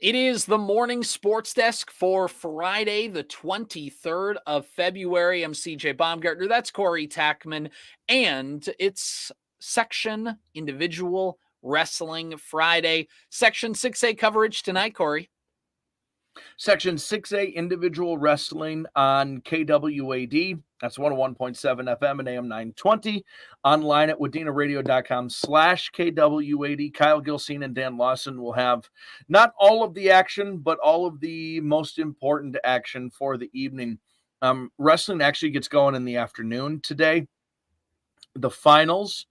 It is the morning sports desk for Friday, the 23rd of February. I'm CJ Baumgartner. That's Corey Tackman. And it's Section Individual Wrestling Friday. Section 6A coverage tonight, Corey. Section 6A Individual Wrestling on KWAD. That's 101.7 FM and AM920. Online at WadenaRadio.com/KWAD. Kyle Gilsine and Dan Lawson will have not all of the action, but all of the most important action for the evening. Wrestling actually gets going in the afternoon today. The finals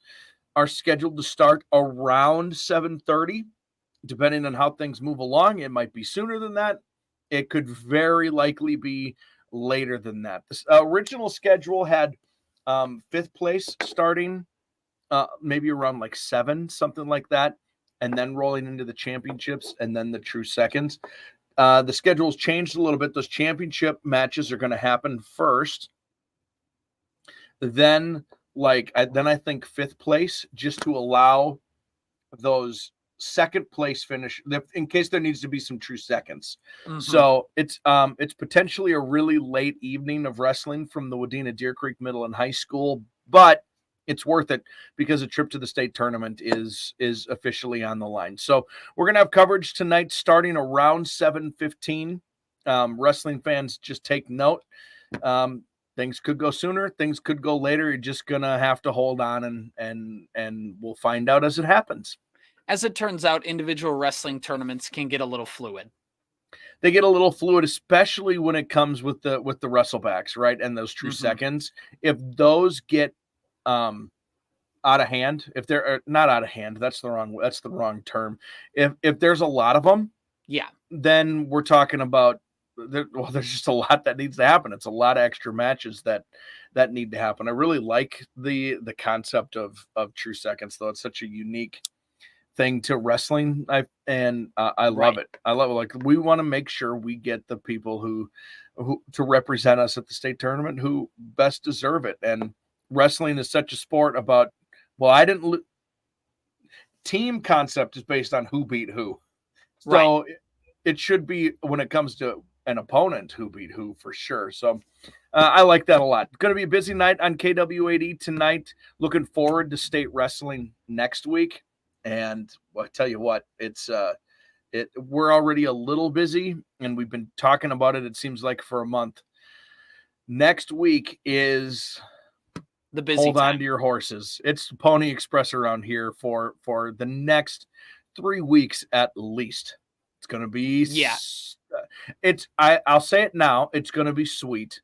are scheduled to start around 7:30. Depending on how things move along, it might be sooner than that. It could very likely be later than that. The original schedule had fifth place starting maybe around like 7, something like that, and then rolling into the championships and then the true seconds. The schedule's changed a little bit. Those championship matches are going to happen first. Then I think fifth place, just to allow those second place finish in case there needs to be some true seconds. Mm-hmm. So it's potentially a really late evening of wrestling from the Wadena Deer Creek Middle and High School, but it's worth it because a trip to the state tournament is officially on the line. So we're going to have coverage tonight starting around 7:15. Wrestling fans, just take note. Things could go sooner, things could go later. You're just going to have to hold on and we'll find out as it happens. As it turns out, individual wrestling tournaments can get a little fluid. They get a little fluid, especially when it comes with the wrestlebacks, right? And those true seconds. If those get out of hand, if they're not out of hand, that's the wrong term. If there's a lot of them, yeah, then we're talking about there's just a lot that needs to happen. It's a lot of extra matches that need to happen. I really like the concept of true seconds, though. It's such a unique thing to wrestling. I love it. I love it. Like, we want to make sure we get the people who to represent us at the state tournament who best deserve it. And wrestling is such a sport about, team concept is based on who beat who. So it should be, when it comes to an opponent, who beat who, for sure. So I like that a lot. Going to be a busy night on KWAD tonight. Looking forward to state wrestling next week. And I'll tell you what, we're already a little busy, and we've been talking about it, it seems like, for a month. Next week is the busy hold time. On to your horses. It's Pony Express around here for the next 3 weeks at least. It's going to be I'll say it now, it's going to be sweet.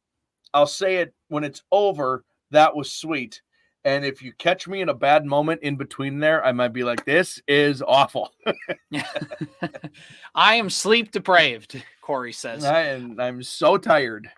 I'll say it when it's over, that was sweet. And if you catch me in a bad moment in between there, I might be like, this is awful. I am sleep deprived, Corey says. I'm so tired.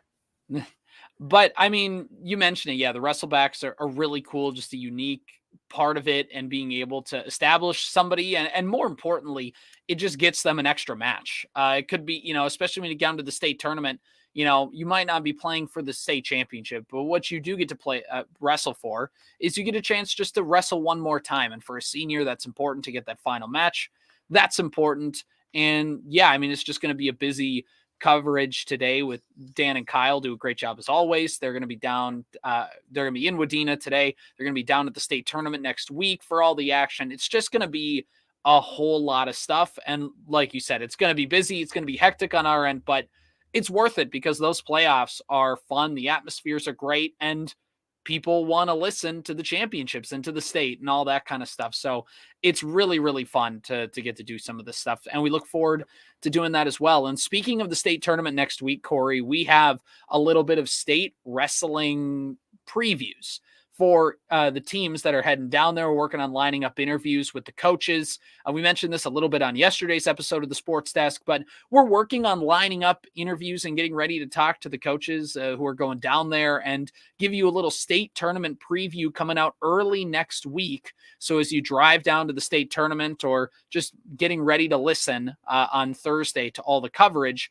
But, I mean, you mentioned it. Yeah, the wrestlebacks are really cool, just a unique part of it, and being able to establish somebody. And more importantly, it just gets them an extra match. It could be, especially when you get down to the state tournament, you might not be playing for the state championship, but what you do get to wrestle for is you get a chance just to wrestle one more time. And for a senior, that's important to get that final match. That's important. And yeah, I mean, it's just going to be a busy coverage today with Dan and Kyle. Do a great job as always. They're going to be down. They're going to be in Wadena today. They're going to be down at the state tournament next week for all the action. It's just going to be a whole lot of stuff. And like you said, it's going to be busy. It's going to be hectic on our end, but it's worth it because those playoffs are fun. The atmospheres are great, and people want to listen to the championships and to the state and all that kind of stuff. So it's really, really fun to get to do some of this stuff. And we look forward to doing that as well. And speaking of the state tournament next week, Corey, we have a little bit of state wrestling previews for the teams that are heading down there. We're working on lining up interviews with the coaches. We mentioned this a little bit on yesterday's episode of the Sports Desk, but we're working on lining up interviews and getting ready to talk to the coaches who are going down there and give you a little state tournament preview coming out early next week. So as you drive down to the state tournament or just getting ready to listen on Thursday to all the coverage,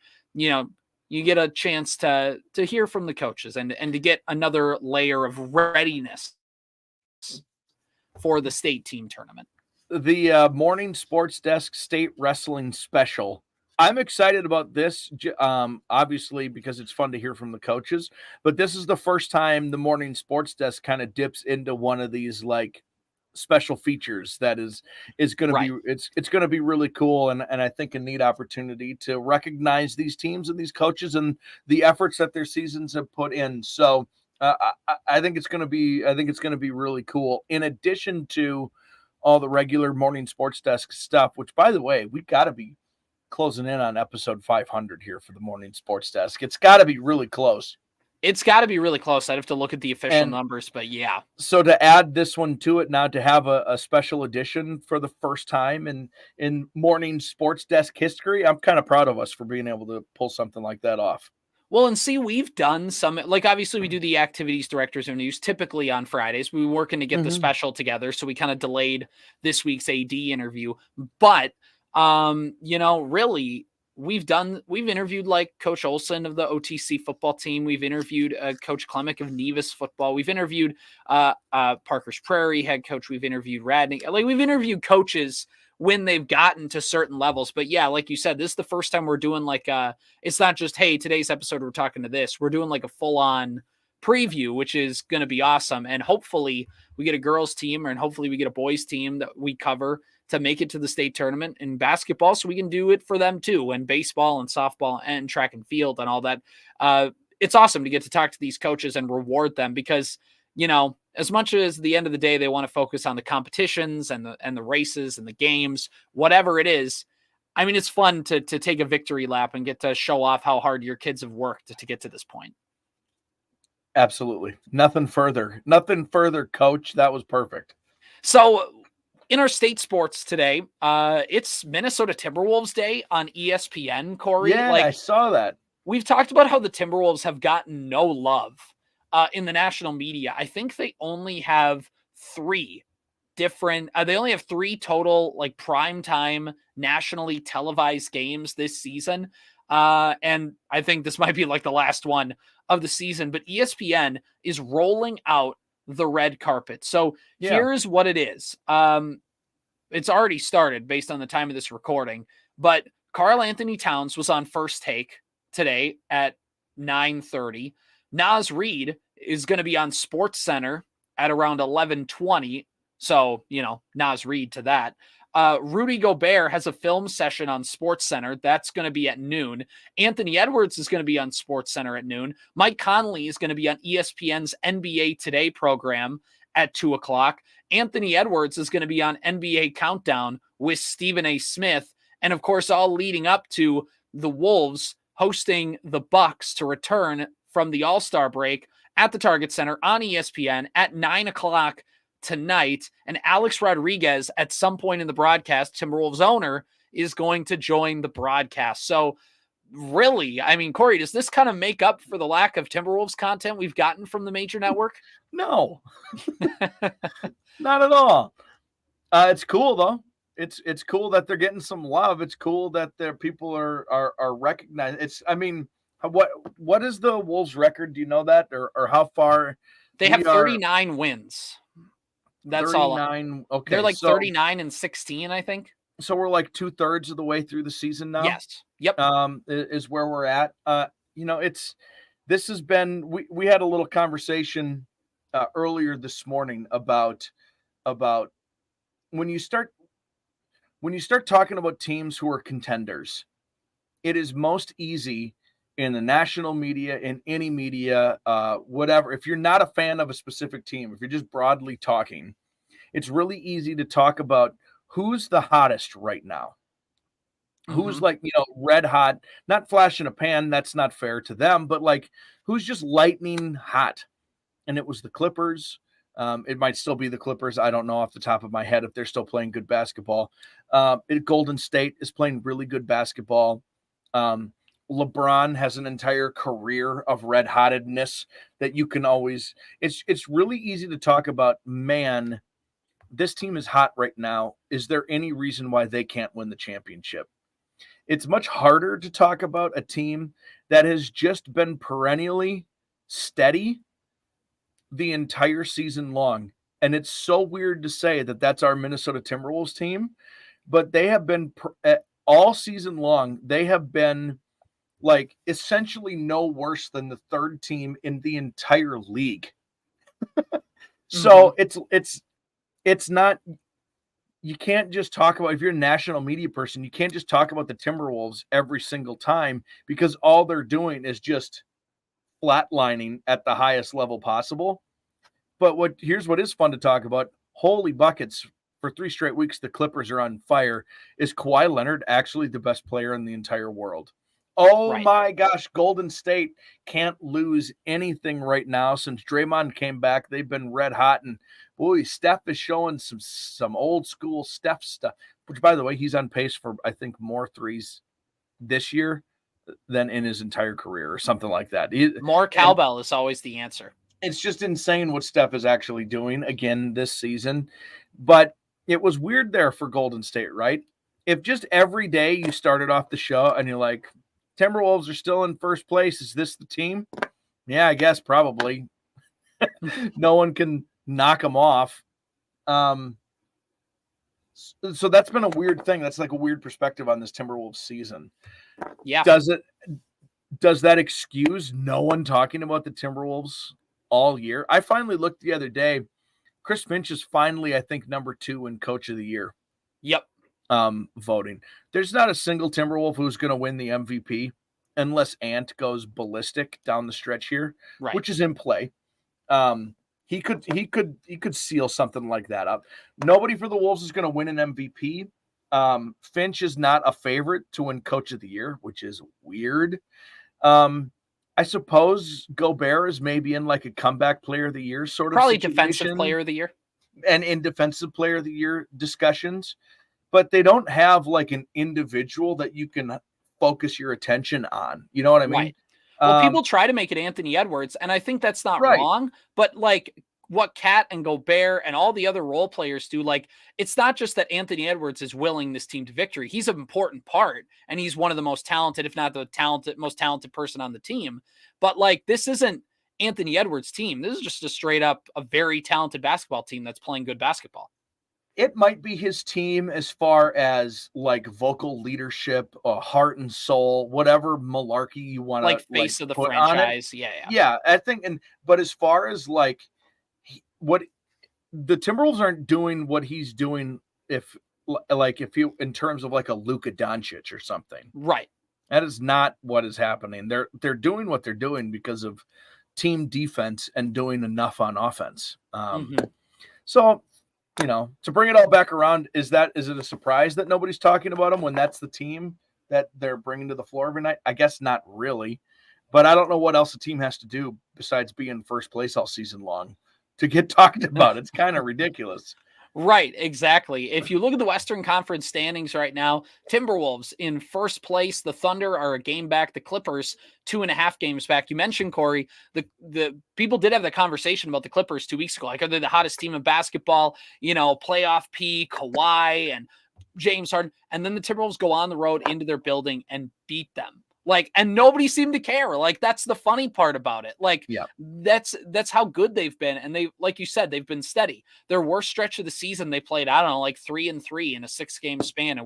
you get a chance to hear from the coaches and to get another layer of readiness for the state team tournament. The morning Sports Desk state wrestling special, I'm excited about this, obviously, because it's fun to hear from the coaches. But this is the first time the morning sports desk kind of dips into one of these like special features that is going to Right. be it's going to be really cool, and I think a neat opportunity to recognize these teams and these coaches and the efforts that their seasons have put in. So I think it's going to be really cool. In addition to all the regular morning sports desk stuff, which by the way, we got to be closing in on episode 500 here for the morning sports desk. It's got to be really close. It's got to be really close. I'd have to look at the official And numbers, but yeah. So to add this one to it now, to have a special edition for the first time in morning sports desk history, I'm kind of proud of us for being able to pull something like that off. Well, and see, we've done some, like obviously we do the activities directors and news typically on Fridays. We were working to get the special together, so we kind of delayed this week's AD interview. But, really, we've interviewed like Coach Olson of the OTC football team. We've interviewed Coach Klemick of Nevis football. We've interviewed Parker's Prairie head coach. We've interviewed Radney. Like we've interviewed coaches when they've gotten to certain levels. But yeah, like you said, this is the first time we're doing like it's not just, hey, today's episode, we're talking to this. We're doing like a full on preview, which is going to be awesome. And hopefully we get a girls team and hopefully we get a boys team that we cover to make it to the state tournament in basketball. So we can do it for them too. And baseball and softball and track and field and all that. It's awesome to get to talk to these coaches and reward them because, as much as the end of the day, they want to focus on the competitions and the races and the games, whatever it is. I mean, it's fun to take a victory lap and get to show off how hard your kids have worked to get to this point. Absolutely. Nothing further, coach. That was perfect. So in our state sports today, it's Minnesota Timberwolves Day on ESPN, Corey. Yeah, I saw that. We've talked about how the Timberwolves have gotten no love in the national media. I think they only have three total like primetime nationally televised games this season. And I think this might be like the last one of the season, but ESPN is rolling out the red carpet. So here's what it is. It's already started based on the time of this recording, but Karl Anthony Towns was on First Take today at 9:30. Naz Reid is going to be on Sports Center at around 11:20. So, Naz Reid to that. Rudy Gobert has a film session on Sports Center. That's going to be at noon. Anthony Edwards is going to be on Sports Center at noon. Mike Conley is going to be on ESPN's NBA Today program at 2:00. Anthony Edwards is going to be on NBA Countdown with Stephen A. Smith. And of course, all leading up to the Wolves hosting the Bucks to return from the All-Star break at the Target Center on ESPN at 9:00 tonight. And Alex Rodriguez, at some point in the broadcast, Timberwolves owner, is going to join the broadcast. So really, I mean, Corey, does this kind of make up for the lack of Timberwolves content we've gotten from the major network? No, not at all. It's cool though. It's cool that they're getting some love. It's cool that their people are recognized. What is the Wolves record? Do you know that, or how far they have? 39 wins. That's 39, all. Okay, they're like 39-16, I think. So we're like 2/3 of the way through the season now. Yes. Yep. Is where we're at. This has been. We had a little conversation earlier this morning about when you start talking about teams who are contenders, it is most easy in the national media, in any media, whatever. If you're not a fan of a specific team, if you're just broadly talking, it's really easy to talk about who's the hottest right now. Who's like, red hot, not flash in a pan. That's not fair to them, but like who's just lightning hot. And it was the Clippers. It might still be the Clippers. I don't know off the top of my head if they're still playing good basketball. Golden State is playing really good basketball. LeBron has an entire career of red hottedness that you can always, it's really easy to talk about, man, this team is hot right now. Is there any reason why they can't win the championship? It's much harder to talk about a team that has just been perennially steady the entire season long. And it's so weird to say that that's our Minnesota Timberwolves team, but they have been all season long, they have been like essentially no worse than the third team in the entire league. So it's not, you can't just talk about, if you're a national media person, you can't just talk about the Timberwolves every single time, because all they're doing is just flatlining at the highest level possible. But here's what is fun to talk about. Holy buckets, for 3 straight weeks, the Clippers are on fire. Is Kawhi Leonard actually the best player in the entire world? Oh my gosh, Golden State can't lose anything right now. Since Draymond came back, they've been red hot. And boy, Steph is showing some old school Steph stuff, which, by the way, he's on pace for, I think, more threes this year than in his entire career or something like that. More cowbell is always the answer. It's just insane what Steph is actually doing again this season. But it was weird there for Golden State, right? If just every day you started off the show and you're like, Timberwolves are still in first place, is this the team? Yeah, I guess probably. No one can knock them off. So that's been a weird thing. That's like a weird perspective on this Timberwolves season. Yeah. Does that excuse no one talking about the Timberwolves all year? I finally looked the other day. Chris Finch is finally, I think, number 2 in Coach of the Year. Yep. Voting. There's not a single Timberwolf who's going to win the MVP unless Ant goes ballistic down the stretch here, which is in play. He could seal something like that up. Nobody for the Wolves is going to win an MVP. Finch is not a favorite to win Coach of the Year, which is weird. I suppose Gobert is maybe in like a comeback player of the year sort of probably situation, defensive player of the year, and in defensive player of the year discussions, but they don't have like an individual that you can focus your attention on. You know what I mean? Right. Well, people try to make it Anthony Edwards, and I think that's not wrong, but like what Cat and Gobert and all the other role players do, like, it's not just that Anthony Edwards is willing this team to victory. He's an important part, and he's one of the most talented, if not the most talented person on the team. But like, this isn't Anthony Edwards' team. This is just a straight up a very talented basketball team that's playing good basketball. It might be his team as far as like vocal leadership, heart and soul, whatever malarkey you want to like face of the franchise. Yeah. I think, but as far as like what the Timberwolves aren't doing what he's doing, if you in terms of like a Luka Doncic or something, right? That is not what is happening. They're doing what they're doing because of team defense and doing enough on offense. So, you know, to bring it all back around, is it a surprise that nobody's talking about them when that's the team that they're bringing to the floor every night? I guess not really, but I don't know what else the team has to do besides be in first place all season long to get talked about. It's kind of ridiculous. Right, exactly. If you look at the Western Conference standings right now, Timberwolves in first place. The Thunder are a game back. The Clippers 2.5 games back. You mentioned, Corey, the people did have the conversation about the Clippers 2 weeks ago. Like, are they the hottest team in basketball? You know, playoff P, Kawhi, and James Harden. And then the Timberwolves go on the road into their building and beat them. Like, and nobody seemed to care. Like, that's the funny part about it. Like, that's how good they've been. And they, like you said, they've been steady. Their worst stretch of the season, they played, I don't know, like 3-3 in a 6-game span.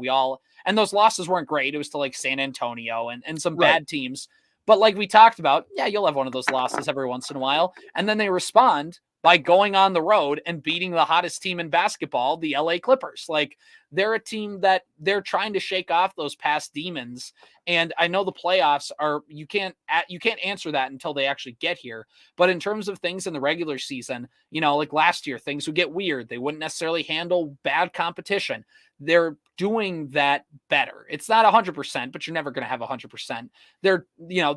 And those losses weren't great. It was to like San Antonio and some bad teams. But like we talked about, yeah, you'll have one of those losses every once in a while. And then they respond by going on the road and beating the hottest team in basketball, the LA Clippers. Like, they're a team that they're trying to shake off those past demons. And I know the playoffs are, you can't answer that until they actually get here. But in terms of things in the regular season, you know, like last year, things would get weird. They wouldn't necessarily handle bad competition. They're doing that better. It's not 100%, but you're never going to have 100%.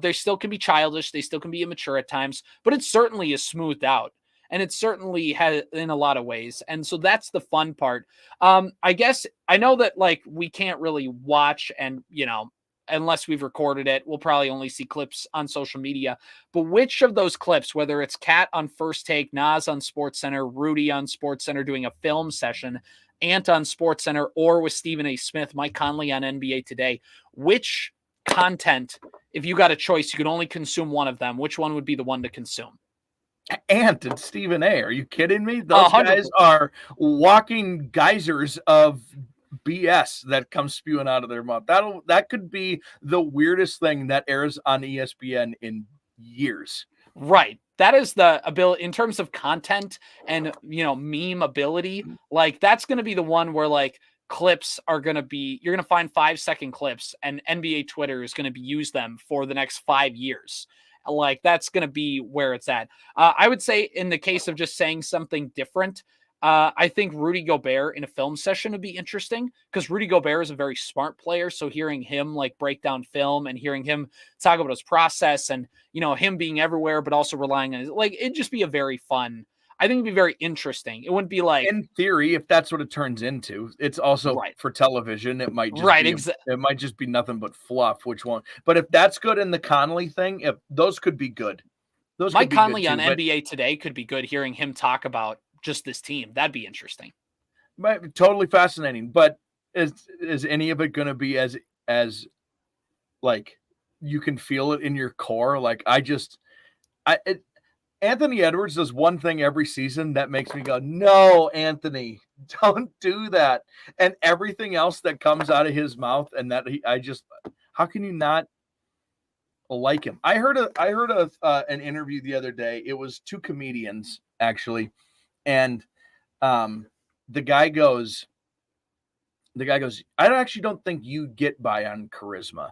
They still can be childish. They still can be immature at times, but it certainly is smoothed out. And it certainly has in a lot of ways. And so that's the fun part. I guess I know that like we can't really watch and, you know, unless we've recorded it, we'll probably only see clips on social media. But which of those clips, whether it's Kat on First Take, Nas on SportsCenter, Rudy on SportsCenter doing a film session, Ant on SportsCenter, or with Stephen A. Smith, Mike Conley on NBA Today, which content, if you got a choice, you could only consume one of them, which one would be the one to consume? Ant and Stephen A. Are you kidding me? Those 100%. Guys are walking geysers of BS that comes spewing out of their mouth. That could be the weirdest thing that airs on ESPN in years. Right. That is the ability in terms of content and, meme ability. Like, that's going to be the one where, like, clips are going to be, you're going to find 5-second clips, and NBA Twitter is going to use them for the next 5 years. Like, that's going to be where it's at. I would say in the case of just saying something different, I think Rudy Gobert in a film session would be interesting, because Rudy Gobert is a very smart player. So hearing him like break down film and hearing him talk about his process and, him being everywhere, but also relying on it'd just be a very fun, I think it'd be very interesting. It wouldn't be like, in theory, if that's what it turns into, it's also right for television. It might just right. It might just be nothing but fluff, which won't. But if that's good in the Conley thing, if those could be good. Those Mike Conley too, on NBA Today could be good. Hearing him talk about just this team, that'd be interesting. Might be totally fascinating. But is any of it going to be as like you can feel it in your core? Like Anthony Edwards does one thing every season that makes me go, no, Anthony, don't do that. And everything else that comes out of his mouth, and that how can you not like him? I heard an interview the other day. It was 2 comedians actually, and the guy goes, I actually don't think you get by on charisma.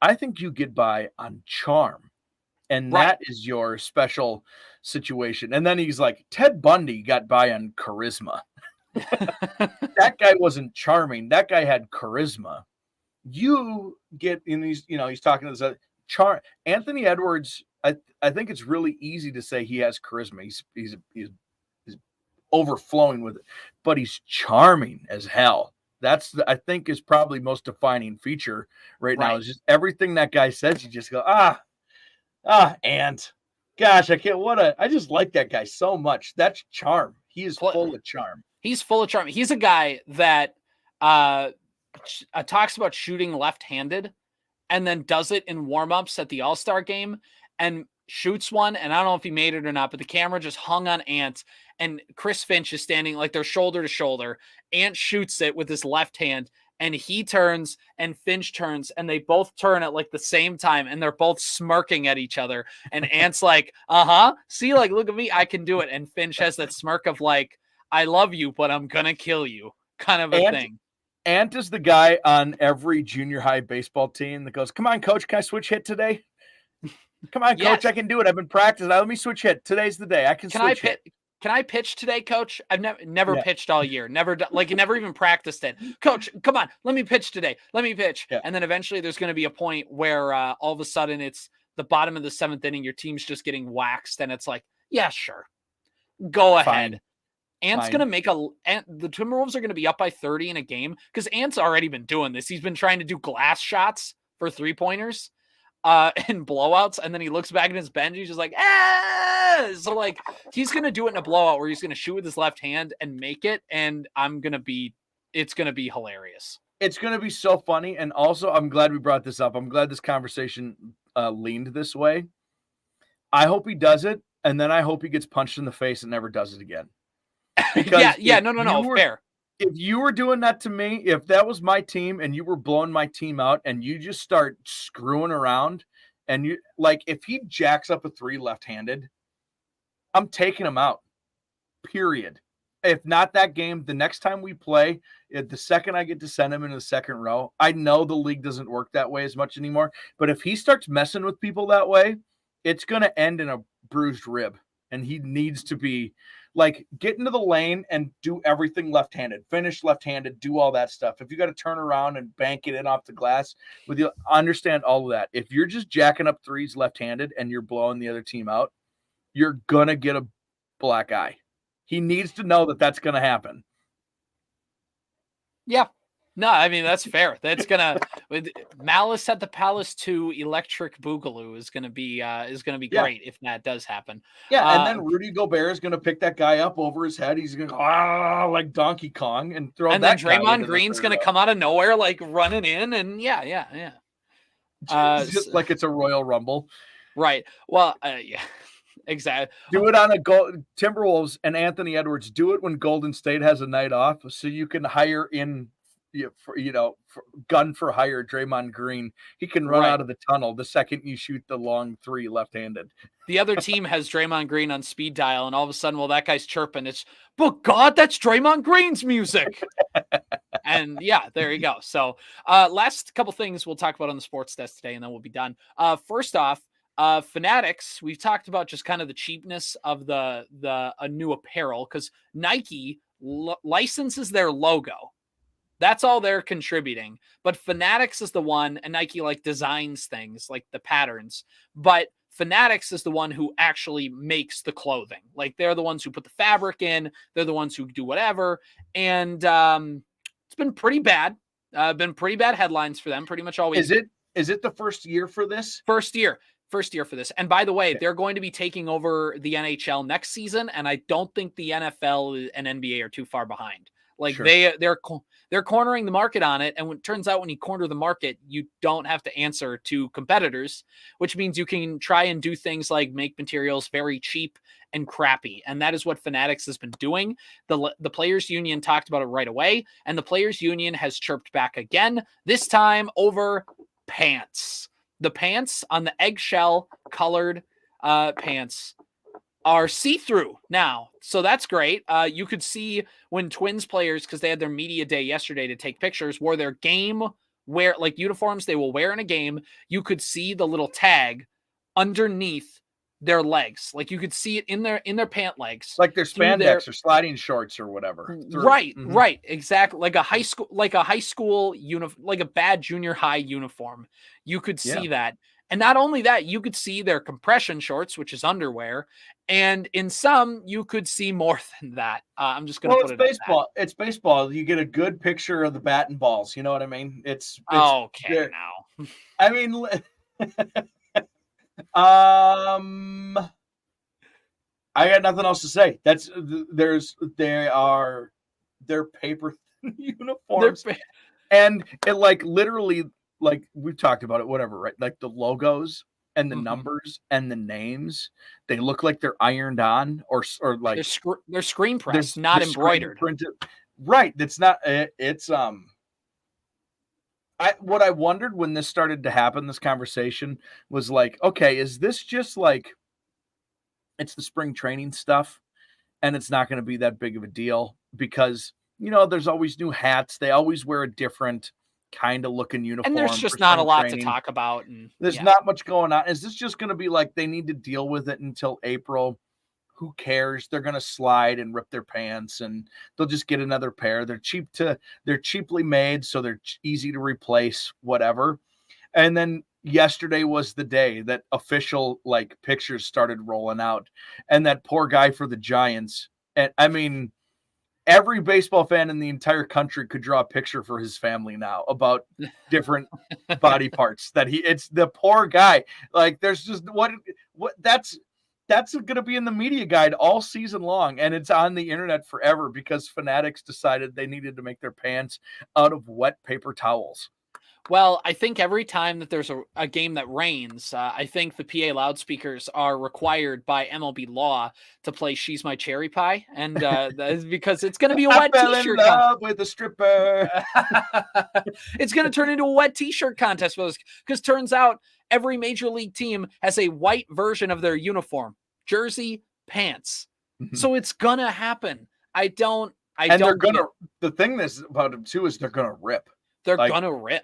I think you get by on charm. And that is your special situation. And then he's like, Ted Bundy got by on charisma. That guy wasn't charming. That guy had charisma. You get in these, he's talking to this charm. Anthony Edwards, I think it's really easy to say he has charisma. He's overflowing with it, but he's charming as hell. That's I think is probably most defining feature right now, is just everything that guy says. You just go, Ant. Gosh, I just like that guy so much. That's charm. He is full of charm. He's full of charm. He's a guy that talks about shooting left-handed and then does it in warm-ups at the All-Star game and shoots one. And I don't know if he made it or not, but the camera just hung on Ant, and Chris Finch is standing like they're shoulder to shoulder. Ant shoots it with his left hand, and he turns and Finch turns, and they both turn at like the same time, and they're both smirking at each other. And Ant's like, see, like, look at me, I can do it. And Finch has that smirk of like, I love you, but I'm gonna kill you kind of a thing. Ant is the guy on every junior high baseball team that goes, come on, coach, can I switch hit today? Come on, coach, I can do it. I've been practicing. Let me switch hit. Today's the day. I can switch hit. Can I pitch today, coach? I've never pitched all year. Never even practiced it. Coach, come on. Let me pitch today. Let me pitch. Yeah. And then eventually there's going to be a point where all of a sudden it's the bottom of the 7th inning. Your team's just getting waxed. And it's like, yeah, sure. Go ahead. Ant's going to the Timberwolves are going to be up by 30 in a game because Ant's already been doing this. He's been trying to do glass shots for 3-pointers. In blowouts, and then he looks back at his bench, he's just like, so like he's gonna do it in a blowout where he's gonna shoot with his left hand and make it, and it's gonna be hilarious. It's gonna be so funny. And also, I'm glad we brought this up. I'm glad this conversation leaned this way. I hope he does it, and then I hope he gets punched in the face and never does it again. No, fair. If you were doing that to me, if that was my team and you were blowing my team out and you just start screwing around and you like, if he jacks up a 3 left-handed, I'm taking him out, period. If not that game, the next time we play, the second I get to send him into the second row, I know the league doesn't work that way as much anymore. But if he starts messing with people that way, it's going to end in a bruised rib. And he needs to be like, get into the lane and do everything left-handed, finish left-handed, do all that stuff. If you got to turn around and bank it in off the glass with you, understand all of that. If you're just jacking up threes left-handed and you're blowing the other team out, you're going to get a black eye. He needs to know that that's going to happen. Yeah. No, I mean, that's fair. That's gonna with Malice at the Palace 2 Electric Boogaloo is gonna be great if that does happen. Yeah, and then Rudy Gobert is gonna pick that guy up over his head. He's gonna go like Donkey Kong and throw. And then Draymond Green's gonna come out of nowhere like running in, and yeah. Just like it's a Royal Rumble, right? Well, yeah. Exactly. Do it on Timberwolves and Anthony Edwards. Do it when Golden State has a night off, so you can hire in gun for hire Draymond Green. He can run out of the tunnel the second you shoot the long three left-handed. The other team has Draymond Green on speed dial, and all of a sudden, that guy's chirping. It's, but God, that's Draymond Green's music. And yeah, there you go. So last couple things we'll talk about on the sports desk today, and then we'll be done. First off, Fanatics, we've talked about just kind of the cheapness of a new apparel, because Nike licenses their logo. That's all they're contributing. But Fanatics is the one, and Nike designs things like the patterns. But Fanatics is the one who actually makes the clothing. They're the ones who put the fabric in. They're the ones who do whatever. And it's been pretty bad. Been pretty bad headlines for them. Pretty much always. Is it the first year for this? First year for this. And by the way, they're going to be taking over the NHL next season. And I don't think the NFL and NBA are too far behind. Sure. They're cornering the market on it. And it turns out when you corner the market, you don't have to answer to competitors, which means you can try and do things like make materials very cheap and crappy. And that is what Fanatics has been doing. The Players Union talked about it right away. And the Players Union has chirped back again, this time over pants. The pants on the eggshell colored pants are see-through now. So that's great. You could see when Twins players, because they had their media day yesterday to take pictures, wore their game wear, uniforms they will wear in a game. You could see the little tag underneath their legs. You could see it in their pant legs. Like their spandex or sliding shorts or whatever. Right, right. Exactly. Like a high school uniform, like a bad junior high uniform. You could see that. And not only that, you could see their compression shorts, which is underwear. And in some, you could see more than that. I'm just going to put it baseball. It's baseball. You get a good picture of the bat and balls. You know what I mean? It's okay now. I mean, I got nothing else to say. They're paper uniforms, and it literally. We've talked about it, whatever, right? The logos and the numbers and the names, they look like they're ironed on or they're screen pressed, not embroidered. Right. That's not, what I wondered when this started to happen, this conversation was okay, is this just it's the spring training stuff and it's not going to be that big of a deal because, there's always new hats. They always wear a different kind of looking uniform, and there's just not a lot to talk about, and there's not much going on. Is this just going to be they need to deal with it until April? Who cares? They're going to slide and rip their pants, and they'll just get another pair. They're cheaply made, so they're easy to replace, whatever. And then yesterday was the day that official pictures started rolling out, and that poor guy for the Giants. And I mean, every baseball fan in the entire country could draw a picture for his family now about different body parts it's the poor guy. There's just what that's going to be in the media guide all season long. And it's on the internet forever because Fanatics decided they needed to make their pants out of wet paper towels. Well, I think every time that there's a game that rains, I think the PA loudspeakers are required by MLB law to play "She's My Cherry Pie," and because it's going to be a wet T-shirt. I fell in love with a stripper. It's going to turn into a wet T-shirt contest because turns out every major league team has a white version of their uniform, jersey, pants. So it's gonna happen. The thing about them too is they're gonna rip. They're gonna rip.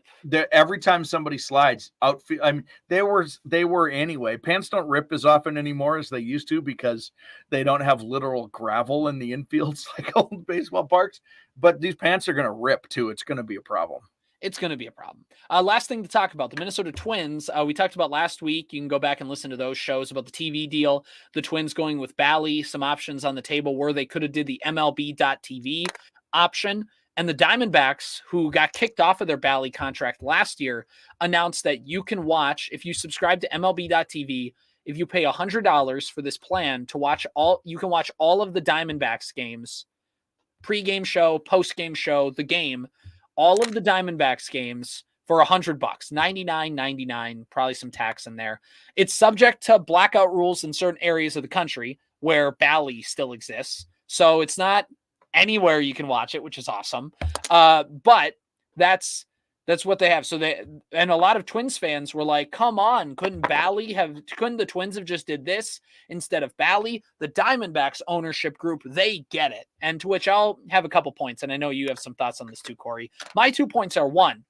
Every time somebody slides out, I mean, they were anyway. Pants don't rip as often anymore as they used to because they don't have literal gravel in the infields like old baseball parks. But these pants are gonna rip too. It's gonna be a problem. It's going to be a problem. Last thing to talk about, the Minnesota Twins. We talked about last week. You can go back and listen to those shows about the TV deal. The Twins going with Bally, some options on the table where they could have did the MLB.TV option. And the Diamondbacks, who got kicked off of their Bally contract last year, announced that you can watch, if you subscribe to MLB.TV, if you pay $100 for this plan to watch you can watch all of the Diamondbacks games, pre-game show, post-game show, the game, all of the Diamondbacks games for $100, $99.99, probably some tax in there. It's subject to blackout rules in certain areas of the country where Bally still exists. So it's not anywhere you can watch it, which is awesome. But That's what they have. So and a lot of Twins fans were like, come on, couldn't the Twins have just did this instead of Bally? The Diamondbacks ownership group, they get it. And to which I'll have a couple points. And I know you have some thoughts on this too, Corey. My 2 points are, one,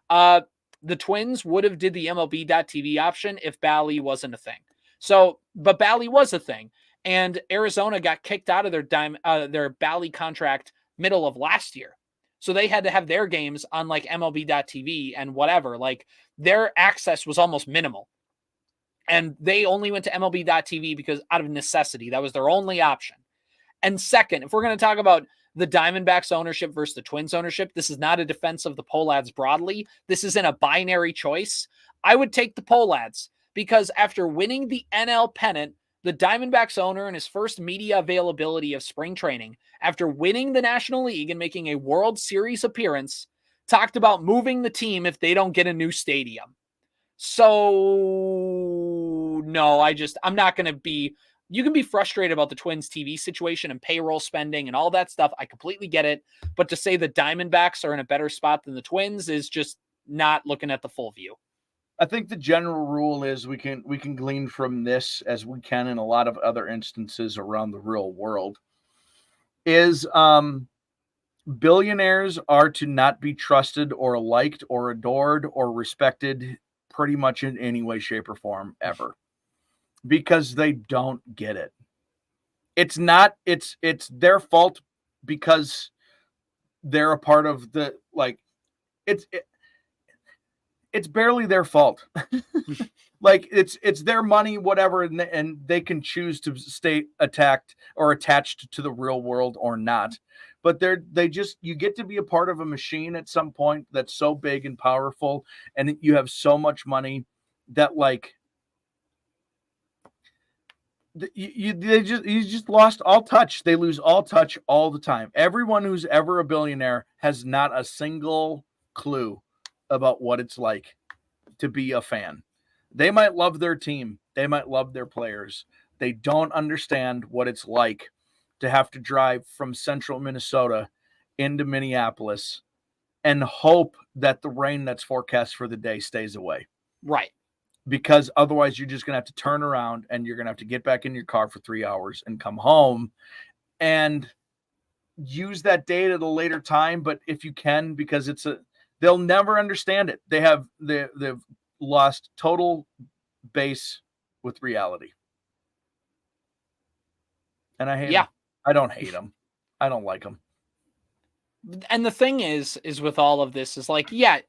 the Twins would have did the MLB.TV option if Bally wasn't a thing. So, but Bally was a thing. And Arizona got kicked out of their Bally contract middle of last year. So they had to have their games on like MLB.TV and whatever. Like their access was almost minimal. And they only went to MLB.TV because out of necessity, that was their only option. And second, if we're going to talk about the Diamondbacks ownership versus the Twins ownership, this is not a defense of the Pohlads broadly. This isn't a binary choice. I would take the Pohlads because after winning the NL pennant, the Diamondbacks owner in his first media availability of spring training, after winning the National League and making a World Series appearance, talked about moving the team if they don't get a new stadium. So, no, I'm not going to be, you can be frustrated about the Twins TV situation and payroll spending and all that stuff. I completely get it. But to say the Diamondbacks are in a better spot than the Twins is just not looking at the full view. I think the general rule is we can glean from this, as we can in a lot of other instances around the real world, is billionaires are to not be trusted or liked or adored or respected pretty much in any way, shape, or form ever, because they don't get it. It's their fault because they're a part of the, like, it's barely their fault. Like it's their money, whatever, and they can choose to stay attached to the real world or not. But you get to be a part of a machine at some point that's so big and powerful, and you have so much money that, like, you just lost all touch. They lose all touch all the time. Everyone who's ever a billionaire has not a single clue about what it's like to be a fan. They might love their team. They might love their players. They don't understand what it's like to have to drive from central Minnesota into Minneapolis and hope that the rain that's forecast for the day stays away. Right. Because otherwise you're just going to have to turn around and you're going to have to get back in your car for 3 hours and come home and use that date at a later time. But if you can, because they'll never understand it. They've lost total base with reality. And I hate them. I don't hate them. I don't like them. And the thing is with all of this is like, yeah,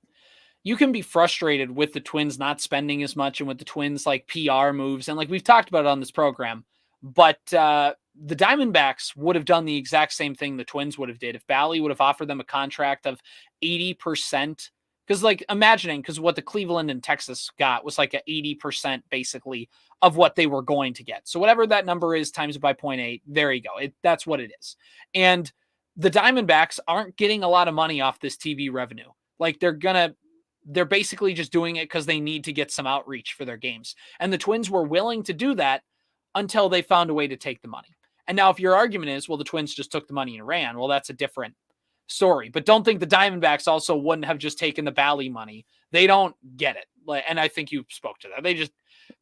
you can be frustrated with the Twins not spending as much and with the Twins like PR moves. And like we've talked about it on this program, but the Diamondbacks would have done the exact same thing the Twins would have did if Bally would have offered them a contract of 80%. Because like imagining, because what the Cleveland and Texas got was like 80% basically of what they were going to get. So whatever that number is times it by 0.8, there you go. That's what it is. And the Diamondbacks aren't getting a lot of money off this TV revenue. Like they're basically just doing it because they need to get some outreach for their games. And the Twins were willing to do that until they found a way to take the money. And now if your argument is, well, the Twins just took the money and ran, well, that's a different story. But don't think the Diamondbacks also wouldn't have just taken the Bally money. They don't get it. And I think you spoke to that.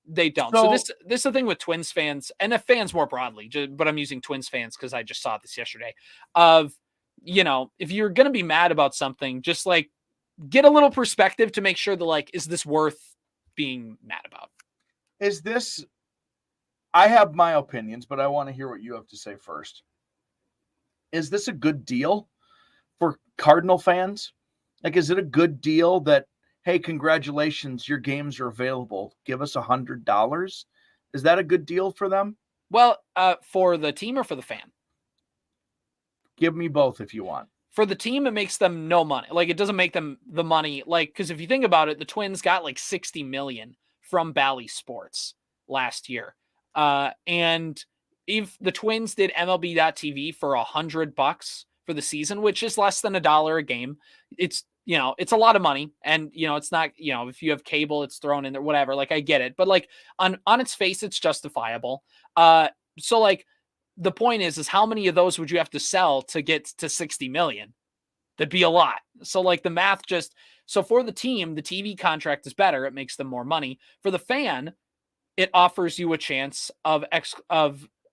They don't. So this is the thing with Twins fans and fans more broadly, but I'm using Twins fans because I just saw this yesterday of, if you're going to be mad about something, just like get a little perspective to make sure that like, is this worth being mad about? I have my opinions, but I want to hear what you have to say first. Is this a good deal for Cardinal fans? Like, is it a good deal that, hey, congratulations, your games are available, give us $100? Is that a good deal for them? Well, for the team or for the fan? Give me both if you want. For the team, it makes them no money. Like, it doesn't make them the money. Like, because if you think about it, the Twins got like $60 million from Bally Sports last year. And if the Twins did MLB.TV for $100 for the season, which is less than $1 a game, it's a lot of money. And, it's not, if you have cable, it's thrown in there, whatever. Like, I get it. But like on its face, it's justifiable. So like the point is how many of those would you have to sell to get to 60 million? That'd be a lot. So like the math so for the team, the TV contract is better. It makes them more money. For the fan, it offers you a chance of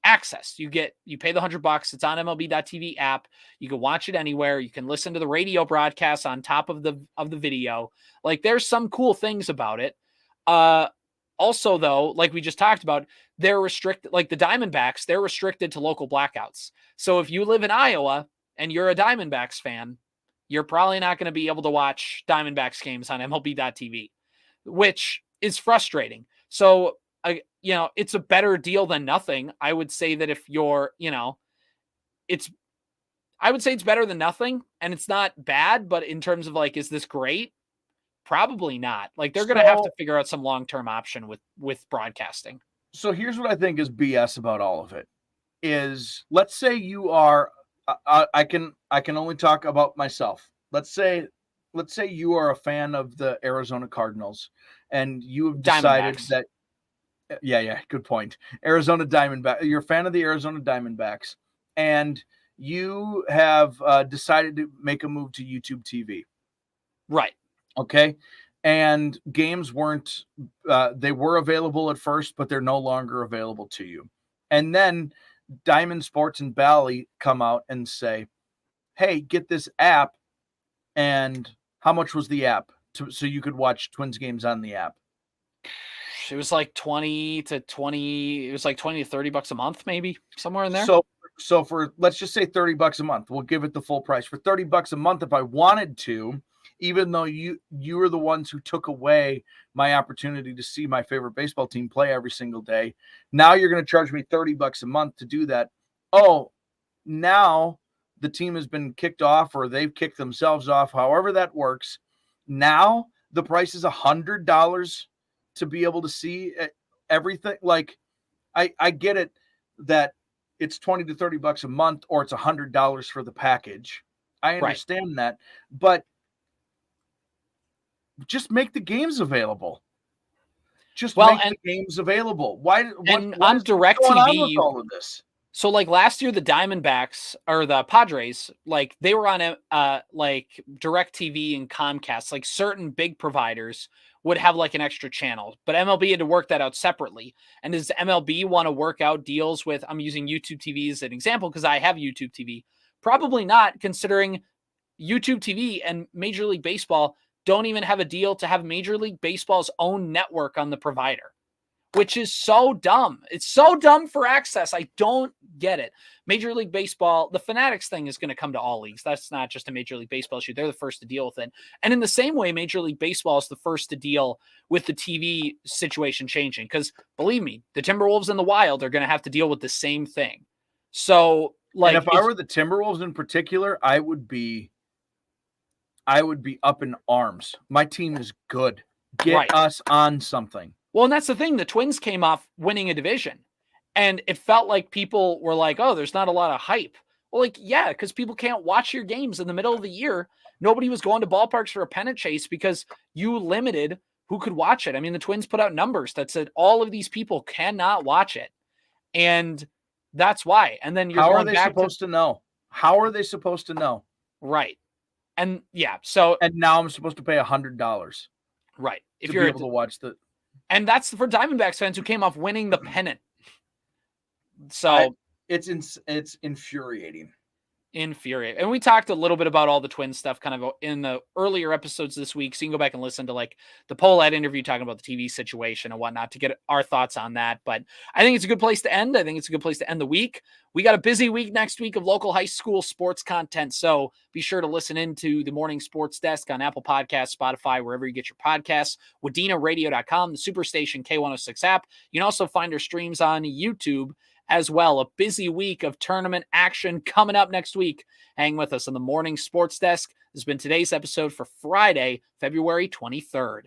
access. You pay the $100. It's on MLB.TV app. You can watch it anywhere. You can listen to the radio broadcast on top of the video. Like there's some cool things about it. Also though, like we just talked about, they're restricted, like the Diamondbacks, they're restricted to local blackouts. So if you live in Iowa and you're a Diamondbacks fan, you're probably not going to be able to watch Diamondbacks games on MLB.TV, which is frustrating. So, it's a better deal than nothing. I would say that if you're, I would say it's better than nothing, and it's not bad, but in terms of like, is this great? Probably not. Like they're going to have to figure out some long-term option with broadcasting. So here's what I think is BS about all of it is, let's say you are, I can only talk about myself. Let's say you are a fan of the Arizona Cardinals and you have decided that, yeah, good point. Arizona Diamondbacks. You're a fan of the Arizona Diamondbacks and you have decided to make a move to YouTube TV. Right. Okay. And games weren't, they were available at first, but they're no longer available to you. And then Diamond Sports and Bally come out and say, hey, get this app. And how much was the app so you could watch Twins games on the app? It was like 20 to $30 a month, maybe somewhere in there. So for, let's just say $30 a month, we'll give it the full price. For $30 a month, if I wanted to, even though you were the ones who took away my opportunity to see my favorite baseball team play every single day, now you're going to charge me $30 a month to do that. Oh, now the team has been kicked off or they've kicked themselves off, however that works. Now the price is $100 to be able to see everything. Like I get it that it's $20 to $30 a month or it's $100 for the package. I understand that, but just make the games available. Make the games available. Why on DirecTV with all of this? So like last year, the Diamondbacks or the Padres, like they were on like DirecTV and Comcast, like certain big providers would have like an extra channel, but MLB had to work that out separately. And does MLB want to work out deals with, I'm using YouTube TV as an example because I have YouTube TV. Probably not, considering YouTube TV and Major League Baseball don't even have a deal to have Major League Baseball's own network on the provider, which is so dumb. It's so dumb for access. I don't get it. Major League Baseball, the Fanatics thing is going to come to all leagues. That's not just a Major League Baseball issue. They're the first to deal with it. And in the same way, Major League Baseball is the first to deal with the TV situation changing. Because believe me, the Timberwolves and the Wild are going to have to deal with the same thing. So, like, and if I were the Timberwolves in particular, I would be up in arms. My team is good. Get us on something. Well, and that's the thing. The Twins came off winning a division, and it felt like people were like, oh, there's not a lot of hype. Well, like, yeah, because people can't watch your games in the middle of the year. Nobody was going to ballparks for a pennant chase because you limited who could watch it. I mean, the Twins put out numbers that said all of these people cannot watch it. And that's why. And then how are they supposed to know? How are they supposed to know? Right. And yeah, so. And now I'm supposed to pay $100. Right. If you're able to watch the. And that's for Diamondbacks fans who came off winning the pennant. So it's infuriating. And we talked a little bit about all the Twins stuff kind of in the earlier episodes this week. So you can go back and listen to like the Pohlad interview talking about the TV situation and whatnot to get our thoughts on that. But I think it's a good place to end. I think it's a good place to end the week. We got a busy week next week of local high school sports content. So be sure to listen into the Morning Sports Desk on Apple Podcasts, Spotify, wherever you get your podcasts, WadenaRadio.com, the Superstation K106 app. You can also find our streams on YouTube as well. A busy week of tournament action coming up next week. Hang with us on the Morning Sports Desk. This has been today's episode for Friday, February 23rd.